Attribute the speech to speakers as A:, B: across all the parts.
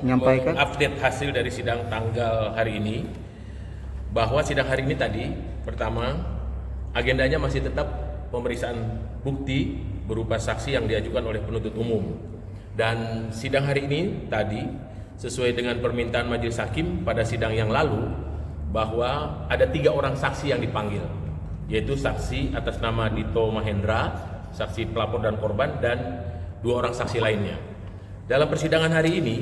A: menyampaikan
B: update hasil dari sidang tanggal hari ini, bahwa sidang hari ini tadi pertama agendanya masih tetap pemeriksaan bukti berupa saksi yang diajukan oleh penuntut umum, dan sidang hari ini tadi sesuai dengan permintaan majelis hakim pada sidang yang lalu bahwa ada 3 orang saksi yang dipanggil, yaitu saksi atas nama Dito Mahendra, saksi pelapor dan korban, dan 2 orang saksi lainnya. Dalam persidangan hari ini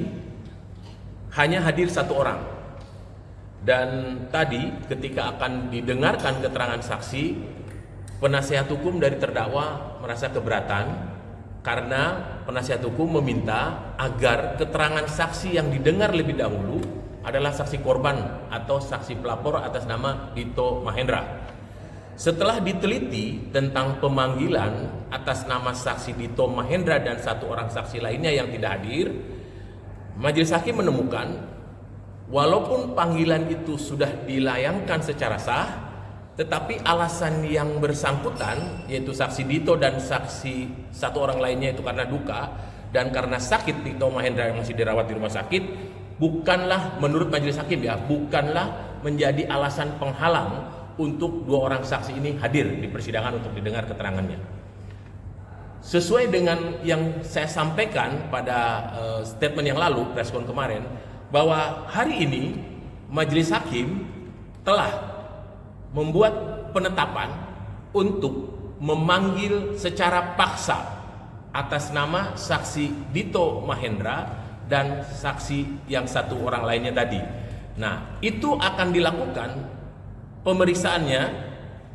B: hanya hadir 1 orang, dan tadi ketika akan didengarkan keterangan saksi, penasihat hukum dari terdakwa merasa keberatan karena penasihat hukum meminta agar keterangan saksi yang didengar lebih dahulu adalah saksi korban atau saksi pelapor atas nama Dito Mahendra. Setelah diteliti tentang pemanggilan atas nama saksi Dito Mahendra dan 1 orang saksi lainnya yang tidak hadir, majelis hakim menemukan walaupun panggilan itu sudah dilayangkan secara sah, tetapi alasan yang bersangkutan, yaitu saksi Dito dan saksi 1 orang lainnya itu karena duka dan karena sakit Dito Mahendra yang masih dirawat di rumah sakit, bukanlah menurut majelis hakim bukanlah menjadi alasan penghalang untuk 2 orang saksi ini hadir di persidangan untuk didengar keterangannya. Sesuai dengan yang saya sampaikan pada statement yang lalu, preskon kemarin, bahwa hari ini majelis hakim telah membuat penetapan untuk memanggil secara paksa atas nama saksi Dito Mahendra dan saksi yang 1 orang lainnya tadi. Nah, itu akan dilakukan pemeriksaannya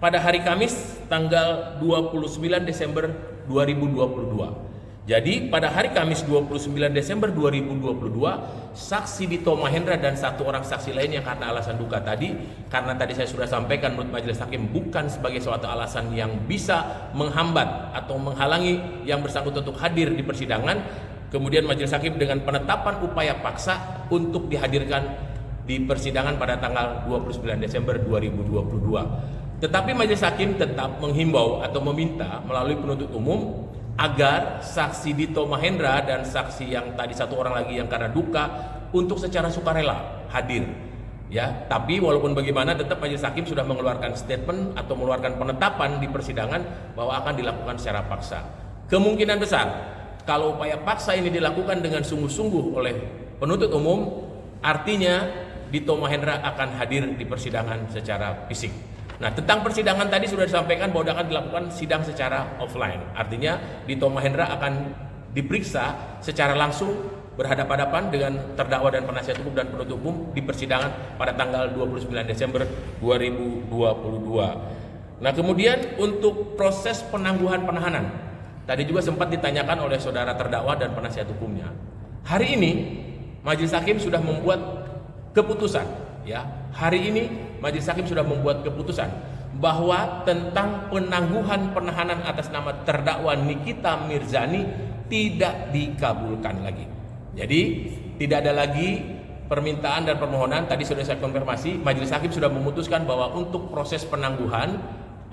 B: pada hari Kamis tanggal 29 Desember 2022. Jadi pada hari Kamis 29 Desember 2022, saksi Dito Mahendra dan 1 orang saksi lainnya karena alasan duka tadi, karena tadi saya sudah sampaikan menurut majelis hakim bukan sebagai suatu alasan yang bisa menghambat atau menghalangi yang bersangkutan untuk hadir di persidangan, kemudian majelis hakim dengan penetapan upaya paksa untuk dihadirkan di persidangan pada tanggal 29 Desember 2022. Tetapi majelis hakim tetap menghimbau atau meminta melalui penuntut umum agar saksi Dito Mahendra dan saksi yang tadi 1 orang lagi yang karena duka untuk secara sukarela hadir. Ya, tapi walaupun bagaimana tetap majelis hakim sudah mengeluarkan statement atau mengeluarkan penetapan di persidangan bahwa akan dilakukan secara paksa. Kemungkinan besar kalau upaya paksa ini dilakukan dengan sungguh-sungguh oleh penuntut umum, artinya Dito Mahendra akan hadir di persidangan secara fisik. Nah, tentang persidangan tadi sudah disampaikan bahwa akan dilakukan sidang secara offline. Artinya Dito Mahendra akan diperiksa secara langsung berhadapan-hadapan dengan terdakwa dan penasihat hukum dan penuntut umum di persidangan pada tanggal 29 Desember 2022. Nah, kemudian untuk proses penangguhan penahanan, tadi juga sempat ditanyakan oleh saudara terdakwa dan penasihat hukumnya. Hari ini majelis hakim sudah membuat keputusan, ya. Hari ini majelis hakim sudah membuat keputusan bahwa tentang penangguhan penahanan atas nama terdakwa Nikita Mirzani tidak dikabulkan lagi. Jadi tidak ada lagi permintaan dan permohonan. Tadi sudah saya konfirmasi, majelis hakim sudah memutuskan bahwa untuk proses penangguhan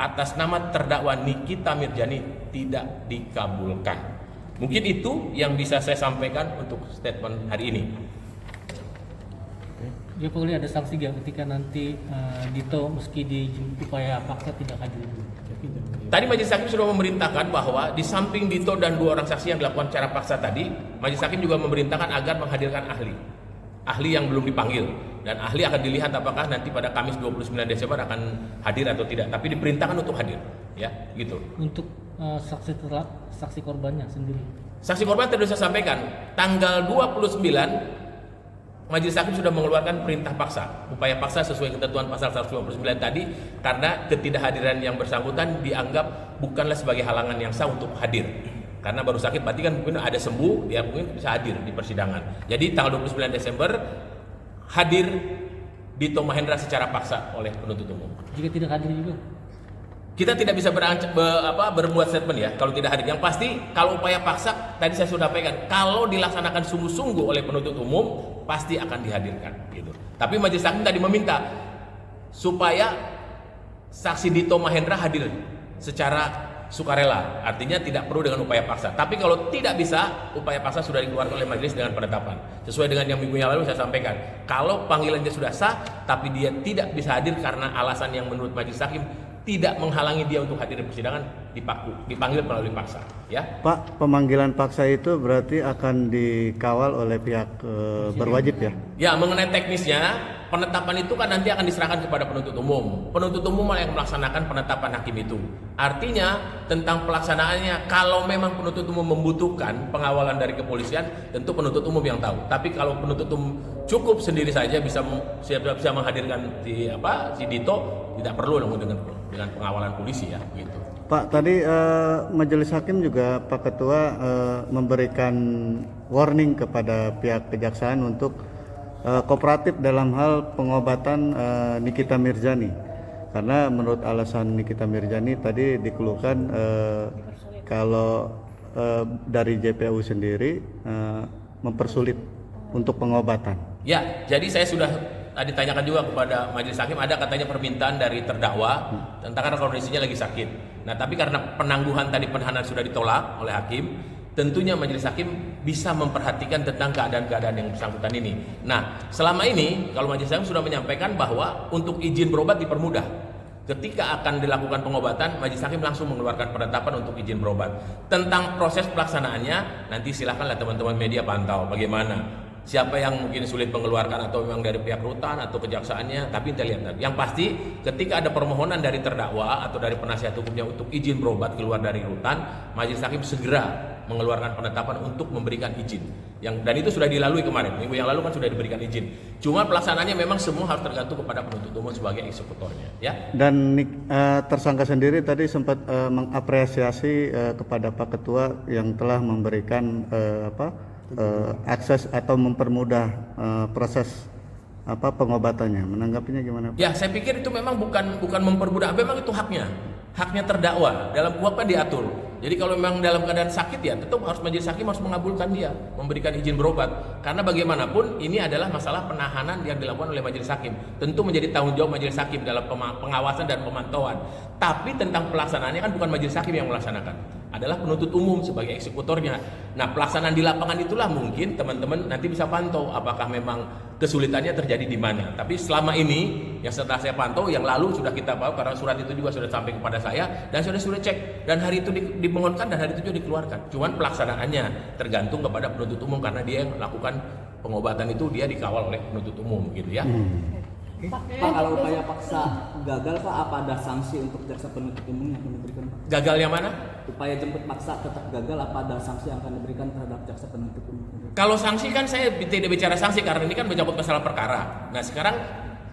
B: atas nama terdakwa Nikita Mirzani tidak dikabulkan. Mungkin itu yang bisa saya sampaikan untuk statement hari ini.
C: Ya, Pak, ada sanksi nggak ketika nanti Dito meski di upaya paksa tidak hadir?
B: Tadi majelis hakim sudah memerintahkan bahwa di samping Dito dan 2 orang saksi yang dilakukan secara paksa tadi, majelis hakim juga memerintahkan agar menghadirkan ahli yang belum dipanggil, dan ahli akan dilihat apakah nanti pada Kamis 29 Desember akan hadir atau tidak, tapi diperintahkan untuk hadir, ya, gitu.
C: Untuk saksi korbannya sendiri.
B: Saksi korban tadi saya sampaikan tanggal 29 majelis hakim sudah mengeluarkan perintah paksa, upaya paksa sesuai ketentuan pasal 159 tadi, karena ketidakhadiran yang bersangkutan dianggap bukanlah sebagai halangan yang sah untuk hadir. Karena baru sakit, berarti kan mungkin ada sembuh, dia mungkin bisa hadir di persidangan. Jadi tanggal 29 Desember hadir Dito Mahendra secara paksa oleh penuntut umum.
C: Jika tidak hadir juga?
B: Kita tidak bisa berbuat statement ya kalau tidak hadir. Yang pasti kalau upaya paksa tadi saya sudah sampaikan, kalau dilaksanakan sungguh-sungguh oleh penuntut umum pasti akan dihadirkan gitu. Tapi majelis hakim tadi meminta supaya saksi Dito Mahendra hadir secara sukarela, artinya tidak perlu dengan upaya paksa. Tapi kalau tidak bisa, upaya paksa sudah dikeluarkan oleh majelis dengan penetapan. Sesuai dengan yang minggu yang lalu saya sampaikan, kalau panggilannya sudah sah, tapi dia tidak bisa hadir karena alasan yang menurut majelis hakim tidak menghalangi dia untuk hadir di persidangan, dipanggil melalui paksa. Ya,
A: Pak, pemanggilan paksa itu berarti akan dikawal oleh pihak berwajib ya?
B: Ya, mengenai teknisnya, penetapan itu kan nanti akan diserahkan kepada penuntut umum. Penuntut umum yang melaksanakan penetapan hakim itu. Artinya tentang pelaksanaannya, kalau memang penuntut umum membutuhkan pengawalan dari kepolisian, tentu penuntut umum yang tahu. Tapi kalau penuntut umum cukup sendiri saja bisa menghadirkan si Dito, tidak perlu dengan pengawalan polisi ya, begitu.
A: Pak, tadi majelis hakim juga Pak Ketua memberikan warning kepada pihak kejaksaan untuk kooperatif dalam hal pengobatan Nikita Mirzani, karena menurut alasan Nikita Mirzani tadi dikeluhkan kalau dari JPU sendiri mempersulit untuk pengobatan.
B: Ya, jadi saya sudah tadi tanyakan juga kepada majelis hakim, ada katanya permintaan dari terdakwa tentang karena kondisinya lagi sakit. Nah, tapi karena penangguhan tadi penahanan sudah ditolak oleh hakim, tentunya majelis hakim bisa memperhatikan tentang keadaan-keadaan yang bersangkutan ini. Nah, selama ini kalau majelis hakim sudah menyampaikan bahwa untuk izin berobat dipermudah. Ketika akan dilakukan pengobatan, majelis hakim langsung mengeluarkan penetapan untuk izin berobat. Tentang proses pelaksanaannya, nanti silakanlah teman-teman media pantau bagaimana. Siapa yang mungkin sulit mengeluarkan atau memang dari pihak rutan atau kejaksaannya, tapi kita lihat. Yang pasti ketika ada permohonan dari terdakwa atau dari penasihat hukumnya untuk izin berobat keluar dari rutan, majelis hakim segera mengeluarkan penetapan untuk memberikan izin. Dan itu sudah dilalui kemarin, minggu yang lalu kan sudah diberikan izin. Cuma pelaksanaannya memang semua harus tergantung kepada penuntut umum sebagai eksekutornya. Ya.
A: Dan tersangka sendiri tadi sempat mengapresiasi kepada Pak Ketua yang telah memberikan akses atau mempermudah proses pengobatannya. Menanggapinya gimana, Pak?
B: Ya, saya pikir itu memang bukan mempermudah, memang itu haknya terdakwa. Dalam KUHP kan diatur. Jadi kalau memang dalam keadaan sakit ya tetap harus majelis hakim harus mengabulkan dia, memberikan izin berobat. Karena bagaimanapun ini adalah masalah penahanan yang dilakukan oleh majelis hakim. Tentu menjadi tanggung jawab majelis hakim dalam pengawasan dan pemantauan. Tapi tentang pelaksanaannya kan bukan majelis hakim yang melaksanakan, adalah penuntut umum sebagai eksekutornya. Nah, pelaksanaan di lapangan itulah mungkin teman-teman nanti bisa pantau apakah memang kesulitannya terjadi di mana. Tapi selama ini yang setelah saya pantau, yang lalu sudah kita bawa karena surat itu juga sudah sampai kepada saya dan sudah cek, dan hari itu dimohonkan dan hari itu juga dikeluarkan. Cuman pelaksanaannya tergantung kepada penuntut umum karena dia yang melakukan pengobatan itu dia dikawal oleh penuntut umum gitu ya.
D: Pak, kalau upaya paksa gagal, Pak, apa ada sanksi untuk jaksa penuntut umum yang akan diberikan, Pak?
B: Gagal yang mana?
D: Upaya jemput paksa tetap gagal, apa ada sanksi yang akan diberikan terhadap jaksa penuntut umum?
B: Kalau sanksi kan saya tidak bicara sanksi karena ini kan menyangkut masalah perkara. Nah, sekarang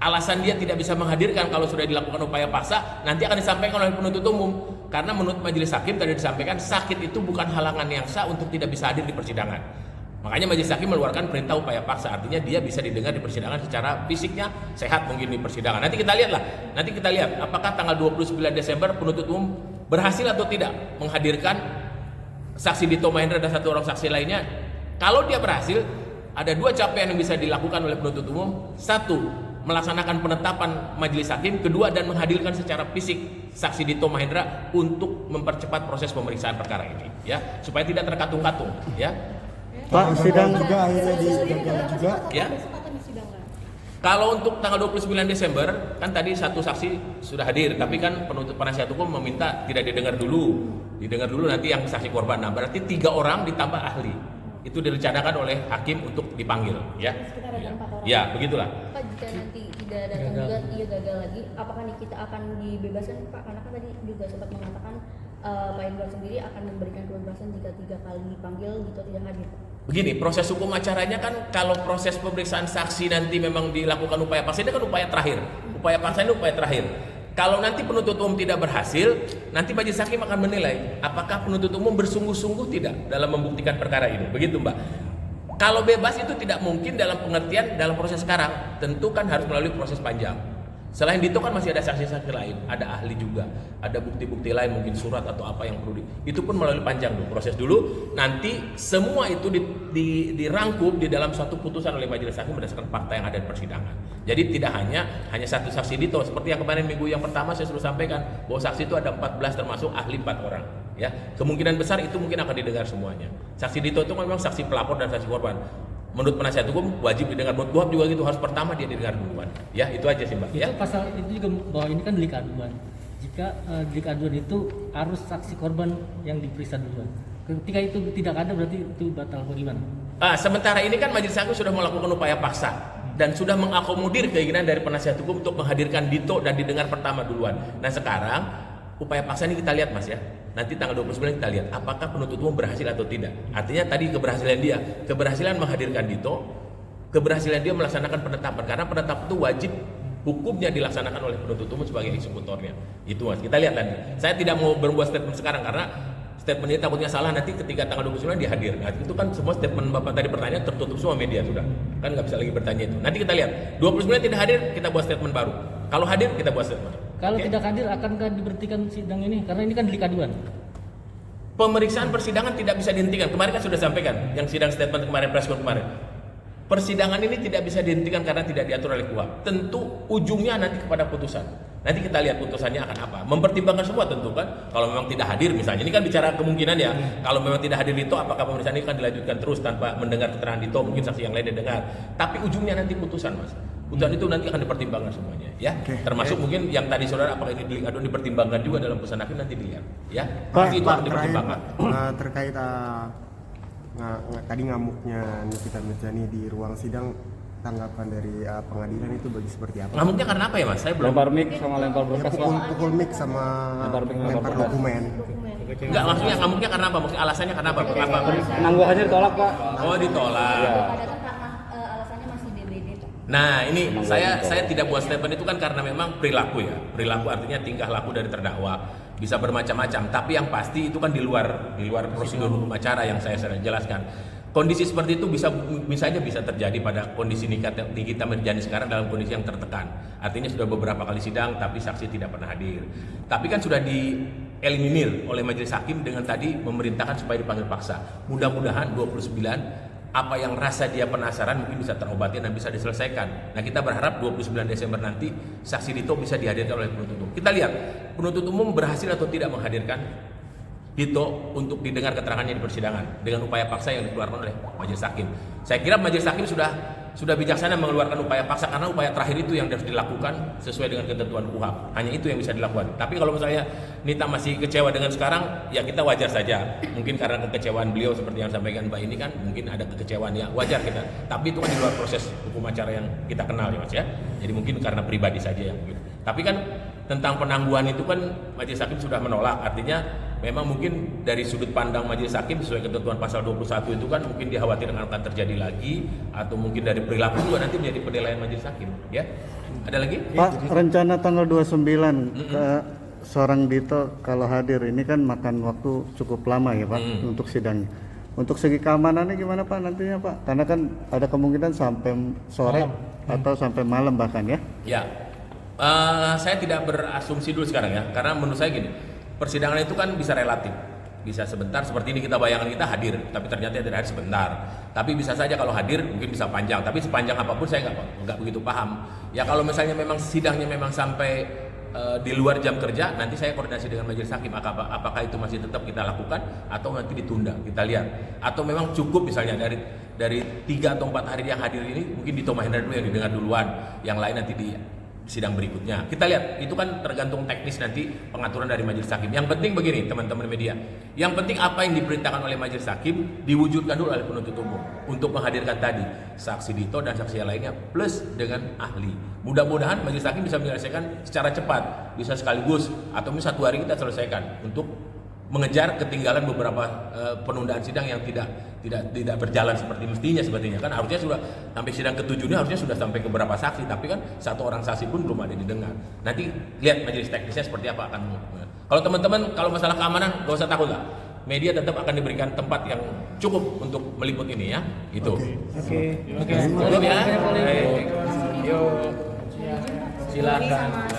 B: alasan dia tidak bisa menghadirkan kalau sudah dilakukan upaya paksa nanti akan disampaikan oleh penuntut umum. Karena menurut majelis hakim tadi disampaikan sakit itu bukan halangan yang sah untuk tidak bisa hadir di persidangan. Makanya majelis hakim mengeluarkan perintah upaya paksa, artinya dia bisa didengar di persidangan secara fisiknya sehat mungkin di persidangan. Nanti kita lihat apakah tanggal 29 Desember penuntut umum berhasil atau tidak menghadirkan saksi Dito Mahendra dan satu orang saksi lainnya. Kalau dia berhasil, ada dua capaian yang bisa dilakukan oleh penuntut umum. Satu, melaksanakan penetapan majelis hakim. Kedua, dan menghadirkan secara fisik saksi Dito Mahendra untuk mempercepat proses pemeriksaan perkara ini, ya, supaya tidak terkatung-katung, ya.
A: Pak, sidang
E: juga akhirnya digagal juga.
B: Ya. Kalau untuk tanggal 29 Desember kan tadi satu saksi sudah hadir, tapi kan penuntut penasihat hukum meminta tidak didengar dulu nanti yang saksi korban. Nah, berarti 3 orang ditambah ahli. Itu direncanakan oleh hakim untuk dipanggil, ya.
F: Sekitar ada 4 orang.
B: Ya, begitulah.
F: Pak, jika nanti tidak datang juga, ia gagal lagi, apakah nih kita akan dibebaskan, Pak? Karena kan tadi juga sempat mengatakan Pak Indra sendiri akan memberikan kebebasan jika 3 kali dipanggil gitu tidak hadir.
B: Begini, proses hukum acaranya kan kalau proses pemeriksaan saksi nanti memang dilakukan upaya paksa, ini kan upaya terakhir. Upaya paksa ini upaya terakhir. Kalau nanti penuntut umum tidak berhasil, nanti majelis hakim akan menilai apakah penuntut umum bersungguh-sungguh tidak dalam membuktikan perkara ini. Begitu, Mbak. Kalau bebas itu tidak mungkin dalam pengertian dalam proses sekarang. Tentu kan harus melalui proses panjang. Selain Dito kan masih ada saksi-saksi lain, ada ahli juga, ada bukti-bukti lain, mungkin surat atau apa yang perlu itu pun melalui panjang dulu, proses dulu. Nanti semua itu dirangkum di dalam suatu putusan oleh majelis hakim berdasarkan fakta yang ada di persidangan. Jadi tidak hanya satu saksi Dito, seperti yang kemarin minggu yang pertama saya sudah sampaikan bahwa saksi itu ada 14 termasuk ahli 4 orang. Ya, kemungkinan besar itu mungkin akan didengar semuanya. Saksi Dito itu memang saksi pelapor dan saksi korban. Menurut penasihat hukum wajib didengar, menurut Buhab juga gitu, harus pertama dia didengar duluan. Ya, itu aja sih Mbak.
C: Itu
B: Ya.
C: pasal itu juga bahwa ini kan delik aduan. Jika delik aduan itu harus saksi korban yang diperiksa duluan. Ketika itu tidak ada berarti itu batal atau gimana?
B: Sementara ini kan majelis hakim sudah melakukan upaya paksa dan sudah mengakomodir keinginan dari penasihat hukum untuk menghadirkan Dito dan didengar pertama duluan. Nah sekarang upaya paksa ini kita lihat Mas ya. Nanti tanggal 29 kita lihat apakah penuntut umum berhasil atau tidak. Artinya tadi keberhasilan menghadirkan Dito, keberhasilan dia melaksanakan penetapan, karena penetapan itu wajib hukumnya dilaksanakan oleh penuntut umum sebagai eksekutornya. Itu Mas, kita lihat nanti. Saya tidak mau berbuat statement sekarang karena statement ini takutnya salah nanti ketika tanggal 29 dia hadir. Nah, itu kan semua statement Bapak tadi pertanyaan tertutup semua media sudah. Kan nggak bisa lagi bertanya itu. Nanti kita lihat. 29 tidak hadir, kita buat statement baru. Kalau hadir, kita buat statement.
C: Kalau
B: Oke?
C: tidak hadir akankah diberhentikan sidang ini? Karena ini kan delik aduan.
B: Pemeriksaan persidangan tidak bisa dihentikan. Kemarin kan sudah sampaikan yang sidang statement kemarin, press conference kemarin. Persidangan ini tidak bisa dihentikan karena tidak diatur oleh KUHP. Tentu ujungnya nanti kepada putusan. Nanti kita lihat putusannya akan apa. Mempertimbangkan semua tentu kan. Kalau memang tidak hadir misalnya, ini kan bicara kemungkinan ya. Kalau memang tidak hadir Dito, apakah pemeriksaan ini akan dilanjutkan terus tanpa mendengar keterangan Dito? Mungkin saksi yang lain didengar. Tapi ujungnya nanti putusan Mas. Putusan itu nanti akan dipertimbangkan semuanya ya. Termasuk mungkin yang tadi saudara apakah ini delik aduan dipertimbangkan juga dalam putusan hakim nanti dilihat ya. Pasti itu akan dipertimbangkan.
E: Terkait tadi ngamuknya Nikita Mirzani di ruang sidang, tanggapan dari pengadilan itu bagi seperti apa?
B: Ngamuknya karena apa ya Mas? Saya belum.
G: Lempar mic sama lempar
E: Ya,
G: berkas Pak.
E: pukul mic sama
G: Lempar mic, lempar
E: lempar
G: berkas.
E: dokumen.
B: Enggak, maksudnya ngamuknya karena apa? Maksudnya alasannya karena apa? Kenapa?
G: Penangguhannya ditolak Pak.
B: Oh ditolak.
G: Ya.
F: Padahal karena alasannya masih DBD Pak.
B: Nah ini saya tidak buat statement itu kan karena memang perilaku ya. Perilaku artinya tingkah laku dari terdakwa bisa bermacam-macam. Tapi yang pasti itu kan di luar prosedur hukum acara yang saya jelaskan. Kondisi seperti itu bisa terjadi pada kondisi Nikita Mirzani sekarang dalam kondisi yang tertekan. Artinya sudah beberapa kali sidang tapi saksi tidak pernah hadir. Tapi kan sudah dieliminir oleh majelis hakim dengan tadi memerintahkan supaya dipanggil paksa. Mudah-mudahan 29 apa yang rasa dia penasaran mungkin bisa terobati dan bisa diselesaikan. Nah kita berharap 29 Desember nanti saksi Dito bisa dihadirkan oleh penuntut umum. Kita lihat penuntut umum berhasil atau tidak menghadirkan Dito untuk didengar keterangannya di persidangan dengan upaya paksa yang dikeluarkan oleh majelis hakim. Saya kira majelis hakim sudah bijaksana mengeluarkan upaya paksa karena upaya terakhir itu yang harus dilakukan sesuai dengan ketentuan KUHP. Hanya itu yang bisa dilakukan. Tapi kalau misalnya Nita masih kecewa dengan sekarang, ya kita wajar saja. Mungkin karena kekecewaan beliau seperti yang sampaikan Mbak ini kan, mungkin ada kekecewaan ya wajar kita. Tapi itu kan di luar proses hukum acara yang kita kenal ya Mas ya. Jadi mungkin karena pribadi saja yang begitu. Tapi kan tentang penangguhan itu kan majelis hakim sudah menolak. Artinya memang mungkin dari sudut pandang majelis hakim sesuai ketentuan pasal 21 itu kan mungkin dikhawatirkan akan terjadi lagi, atau mungkin dari perilaku juga nanti menjadi penilaian majelis hakim ya. Ada lagi?
A: Pak, rencana tanggal 29 seorang Dito kalau hadir ini kan makan waktu cukup lama ya Pak untuk sidangnya. Untuk segi keamanannya gimana Pak nantinya Pak? Karena kan ada kemungkinan sampai sore atau sampai malam bahkan ya.
B: Ya, saya tidak berasumsi dulu sekarang ya, karena menurut saya gini, persidangan itu kan bisa relatif, bisa sebentar seperti ini kita bayangkan kita hadir, tapi ternyata tidak hadir sebentar. Tapi bisa saja kalau hadir mungkin bisa panjang, tapi sepanjang apapun saya nggak begitu paham. Ya kalau misalnya memang sidangnya memang sampai di luar jam kerja, nanti saya koordinasi dengan majelis hakim apakah itu masih tetap kita lakukan atau nanti ditunda, kita lihat. Atau memang cukup misalnya dari 3 atau 4 hari yang hadir ini mungkin Dito Mahendra dulu yang didengar duluan, yang lain nanti di sidang berikutnya. Kita lihat, itu kan tergantung teknis nanti pengaturan dari majelis hakim. Yang penting begini teman-teman media, yang penting apa yang diperintahkan oleh majelis hakim diwujudkan dulu oleh penuntut umum untuk menghadirkan tadi saksi Dito dan saksi yang lainnya plus dengan ahli. Mudah-mudahan majelis hakim bisa menyelesaikan secara cepat, bisa sekaligus atau misalnya 1 hari kita selesaikan untuk mengejar ketinggalan beberapa penundaan sidang yang tidak berjalan seperti mestinya sebetulnya. Kan harusnya sudah sampai sidang ke-7 ini harusnya sudah sampai ke beberapa saksi, tapi kan 1 orang saksi pun belum ada didengar. Nanti lihat majelis teknisnya seperti apa akan. Kalau teman-teman kalau masalah keamanan gak usah takut lah. Media tetap akan diberikan tempat yang cukup untuk meliput ini ya. Itu.
C: Oke.
B: Cukup ya. Baik. Yuk.
F: Polri
C: Silakan.
F: sama